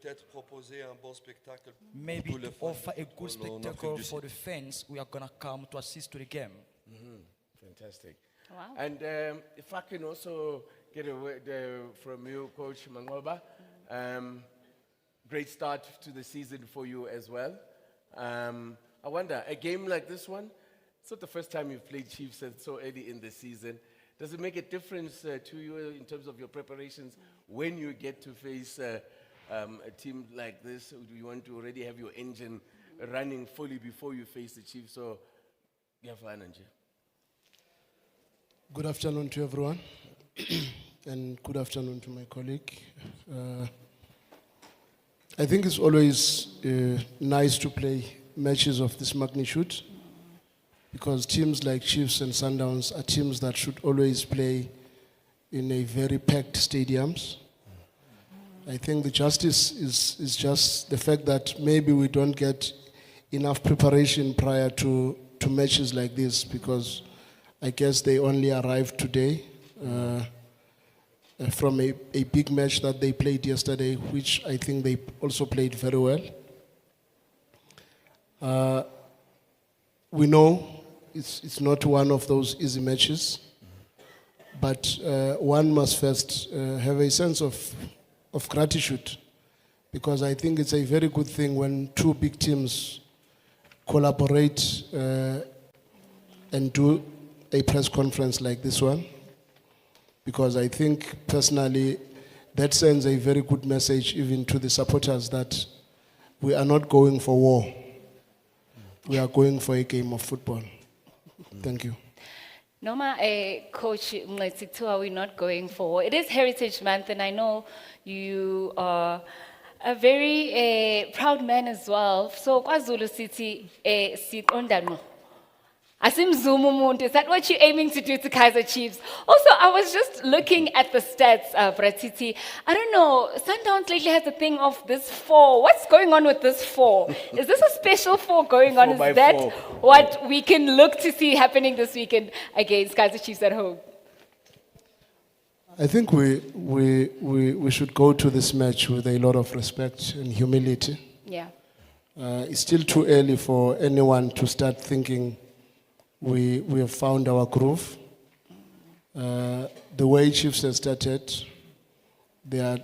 peut-être proposer un bon spectacle Maybe pour tous to les fans offer a good en Afrique spectacle du for Sud. the fans who are gonna come to assist to the game. Fantastic. Wow. And if I can also get a word from you, Coach Manqoba. Great start to the season for you as well. I wonder, a game like this one, it's not the first time you've played Chiefs so early in the season. Does it make a difference to you in terms of your preparations when you get to face a team like this? Do you want to already have your engine running fully before you face the Chiefs? So, you have fun, Angie. Good afternoon to everyone, and good afternoon to my colleague. I think it's always nice to play matches of this magnitude, because teams like Chiefs and Sundowns are teams that should always play in a very packed stadiums. I think the justice is just the fact that maybe we don't get enough preparation prior to matches like this, because I guess they only arrived today from a big match that they played yesterday, which I think they also played very well. We know it's not one of those easy matches, but one must first have a sense of gratitude, because I think it's a very good thing when two big teams collaborate and do a press conference like this one, because I think personally that sends a very good message even to the supporters that we are not going for war. We are going for a game of football. Thank you. Noma, Coach Mletitua, we're not going for. It is Heritage Month, and I know you are a very proud man as well. So, KwaZulu City, Sundown. Asimzuma umuntu, is that what you're aiming to do to Kaizer Chiefs? Also, I was just looking at the stats, Bratiti. I don't know, Sundowns lately has a thing of this 4. What's going on with this 4? Is this a special 4 going on? Is that what we can look to see happening this weekend against Kaizer Chiefs at home? I think we should go to this match with a lot of respect and humility. Yeah. It's still too early for anyone to start thinking we have found our groove. The way Chiefs have started, there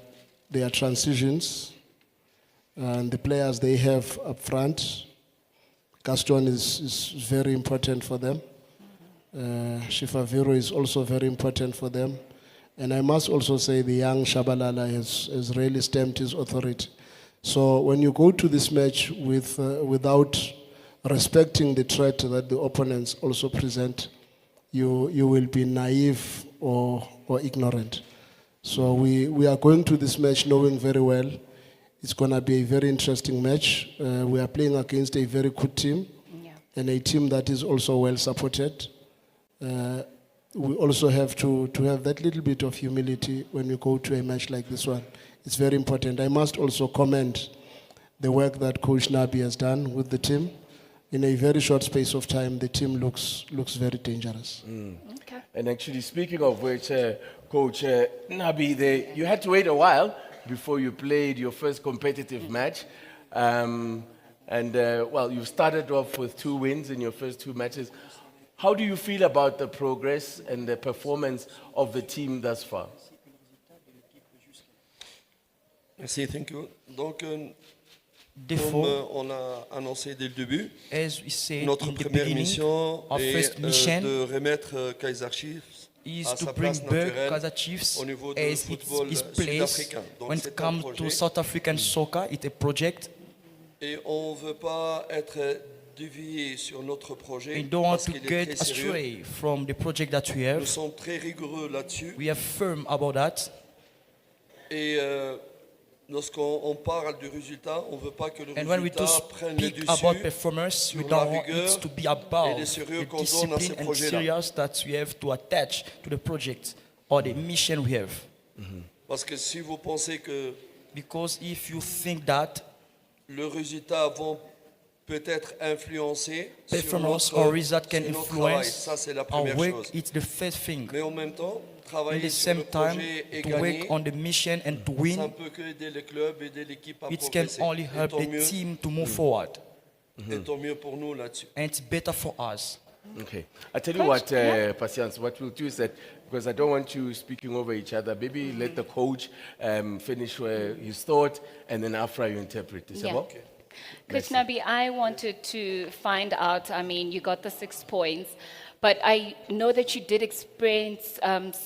are transitions, and the players they have up front. Gaston is very important for them. Shifaviro is also very important for them. And I must also say the young Shabalala has really stamped his authority. So when you go to this match without respecting the threat that the opponents also present, you will be naive or ignorant. So we are going to this match knowing very well it's going to be a very interesting match. We are playing against a very good team, and a team that is also well supported. We also have to have that little bit of humility when we go to a match like this one. It's very important. I must also commend the work that Coach Nabi has done with the team. In a very short space of time, the team looks very dangerous. Okay. And actually, speaking of which, Coach Nabi, you had to wait a while before you played your first competitive match. Well, you started off with 2 wins in your first 2 matches. How do you feel about the progress and the performance of the team thus far? Merci, thank you. Donc, Therefore, comme on a annoncé dès le début, as we said notre in the première beginning, mission our est first mission de remettre Kaizer Chiefs is à to sa bring place back naturelle Kaizer Chiefs au niveau du as football its place. sud-africain. Donc When c'est it un comes projet to South African soccer, it's a project. et on ne veut pas être dévié sur notre projet We don't want parce to qu'il est get très sérieux. astray from the project that we Nous have. sommes très rigoureux là-dessus We are firm about that. et lorsqu'on parle du résultat, on ne veut pas que le And when we do résultat prenne le speak about dessus performance, we sur la don't want rigueur it to be et about le sérieux the qu'on donne à ce discipline and projet-là. serious that we have to attach to the project or the mission we have. Parce que si vous pensez que Because if you think that le résultat peut-être influencer sur Performance notre, or result can sur notre travail. influence Ça, c'est la our première work. chose. It's the first thing. Mais en même temps, At travailler the sur le same time, projet et to gagner, work on the mission and to ça win, ne peut que aider le club, aider l'équipe à it can progresser. only Et help tant the mieux, team to move forward. et tant mieux pour nous là-dessus. And it's better for us. Okay. I tell you Coach, what, Patience, what we'll do is that, because I don't want you speaking over each other, maybe let the coach finish his thought, and then after you interpret. Is that Yeah. well? Coach Nabi, I wanted to find out, I mean, you got the 6 points, but I know that you did experience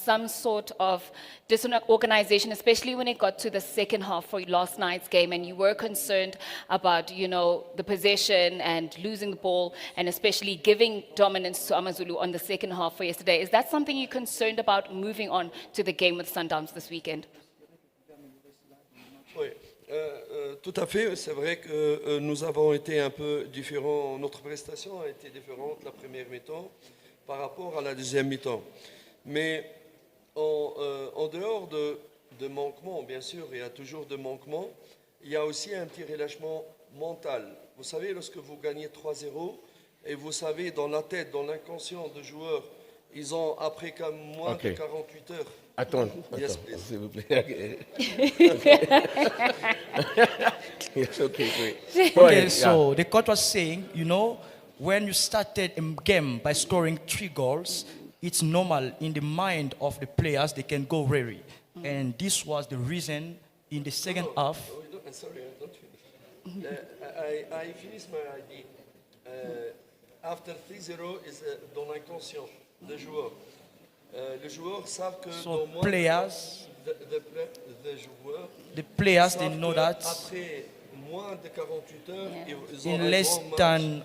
some sort of disorganization, especially when it got to the second half for last night's game, and you were concerned about, you know, the possession and losing the ball, and especially giving dominance to AmaZulu on the second half for yesterday. Is that something you're concerned about moving on to the game with Sundowns this weekend? Oui, tout à fait. C'est vrai que nous avons été un peu différents. Notre prestation a été différente la première mi-temps par rapport à la deuxième mi-temps. Mais en dehors de manquements, bien sûr, il y a toujours de manquements, il y a aussi un petit relâchement mental. Vous savez, lorsque vous gagnez 3-0, et vous savez, dans la tête, dans l'inconscient des joueurs, ils ont, après moins Ok. de 48 heures, Attends, Yes, attends, please. s'il vous plaît. Yes, okay, great. Go Okay, ahead, so the coach was saying, you know, when you started a game by scoring 3 goals, it's normal in the mind of the players, they can go weary. And this was the reason in the second half. Oh, sorry, I don't finish. I finished my idea. After 3-0 is dans l'inconscient des joueurs. Les joueurs savent que So dans moins players, des joueurs the players, they savent know que that après moins de 48 heures, Yeah. ils ont in un less grand match. than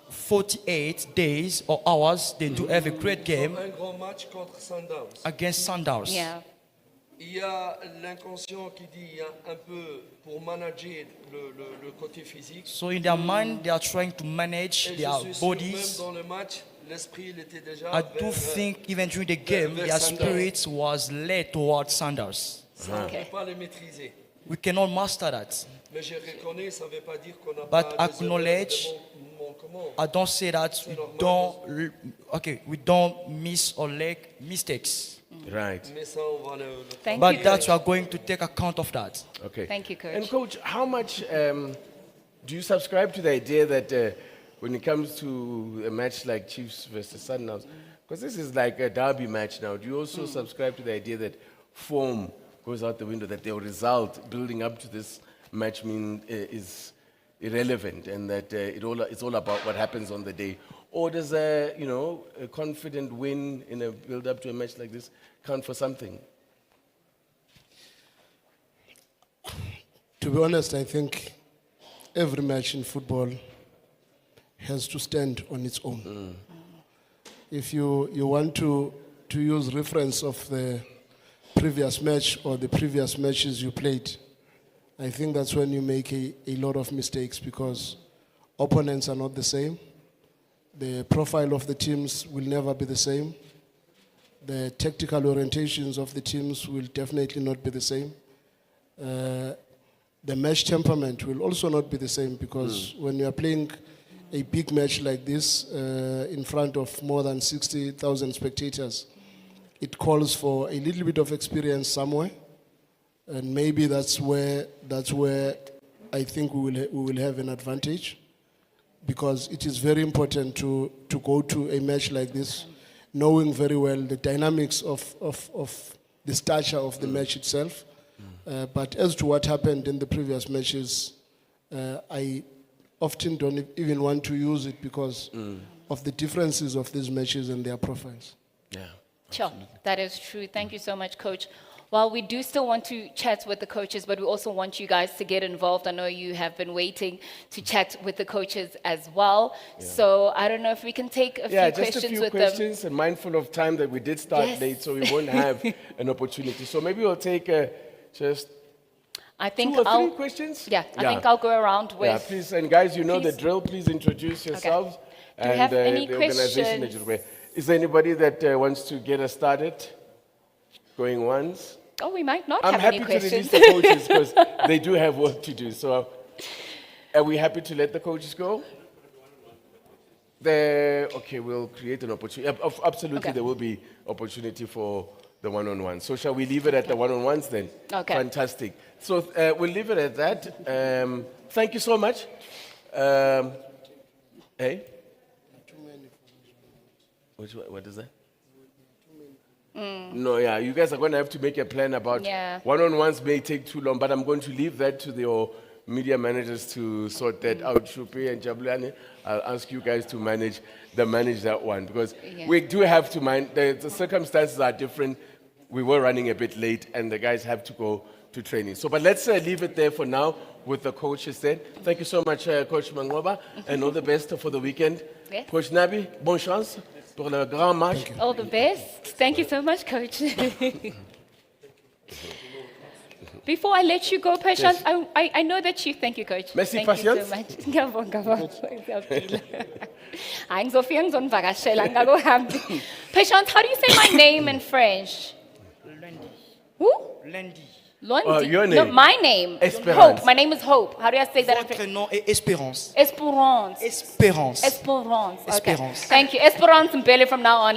48 days or hours, they do have a great Ils ont game un grand match contre Sundown. against Sundowns. Yeah. Il y a l'inconscient qui dit il y a un peu pour manager le côté physique. So in their mind, they are trying to manage Et their je suis sûr, même bodies. dans le match, l'esprit il était déjà I vers, do think even during the game, vers their Sundowns. spirits was led towards Sundowns. Ça, on ne Okay. peut pas les maîtriser. We cannot master that. Mais je reconnais, ça ne veut pas dire qu'on n'a But pas des acknowledge- erreurs, des manquements. I don't say that we don't miss or make mistakes. Right. Mais ça, on va le Thank But you, that Coach. we are going to take account of that. Okay. Thank you, Coach. And coach, how much do you subscribe to the idea that when it comes to a match like Chiefs versus Sundowns, because this is like a derby match now, do you also subscribe to the idea that form goes out the window, that the result building up to this match is irrelevant, and that it's all about what happens on the day? Or does a confident win in a build up to a match like this count for something? To be honest, I think every match in football has to stand on its own. If you want to use reference of the previous match or the previous matches you played, I think that's when you make a lot of mistakes because opponents are not the same. The profile of the teams will never be the same. The tactical orientations of the teams will definitely not be the same. The match temperament will also not be the same because when you are playing a big match like this in front of more than 60,000 spectators, it calls for a little bit of experience somewhere, and maybe that's where I think we will have an advantage, because it is very important to go to a match like this knowing very well the dynamics of the stature of the match itself. But as to what happened in the previous matches, I often don't even want to use it because of the differences of these matches and their profiles. Yeah. Sure, that is true. Thank you so much, Coach. Well, we do still want to chat with the coaches, but we also want you guys to get involved. I know you have been waiting to chat with the coaches as well. So I don't know if we can take a few Yeah, questions just a few with questions, and mindful of time that we did start Yes. late, so we won't have an opportunity. So maybe we'll take just them. I think 2 or 3 I'll, questions. yeah, I think I'll go around with. Yeah, please, and guys, you know the Please. drill. Please introduce yourselves Do you and have any the organization that questions? you're with. Is there anybody that wants to get us started? Going once? Oh, we might not I'm have happy any to release questions. the coaches because they do have work to do. So Are we happy to let the coaches go? Okay, we'll create an opportunity. Absolutely, Okay. there will be opportunity for the one-on-one. So shall we leave it at the one-on-ones then? Okay. Fantastic. So we'll leave it at that. Thank you so much. Hey? What is that? No, yeah, you guys are going to have to make a plan about Yeah. one-on-ones may take too long, but I'm going to leave that to your media managers to sort that out. Shupi and Jabulani, I'll ask you guys to manage that one because Yeah. we do have to mind, the circumstances are different. We were running a bit late and the guys have to go to training. So, but let's leave it there for now with the coaches then. Thank you so much, Coach Manqoba, and all the best for the weekend. Yes. Coach Nabi, bonne chance pour le grand match. All the best. Thank you so much, Coach. Before I let you go, Patience, I know that you. Thank you, Coach. Merci, Thank you Patience. so much. Ngiyabonga, baba. Ngiyaphila. Hayi, ngizofika ngizonivakashela, ngakuhambi. Patience, how do you say my name in French? Lundi. Who? Lundi. Londi. your No, name? my name. Esperance. Hope. My name is Hope. How do I say that in Votre French? nom est Espérance. Esperance. Espérance. Esperance. Okay. Esperance. Thank you. Esperance and Mbele from now on.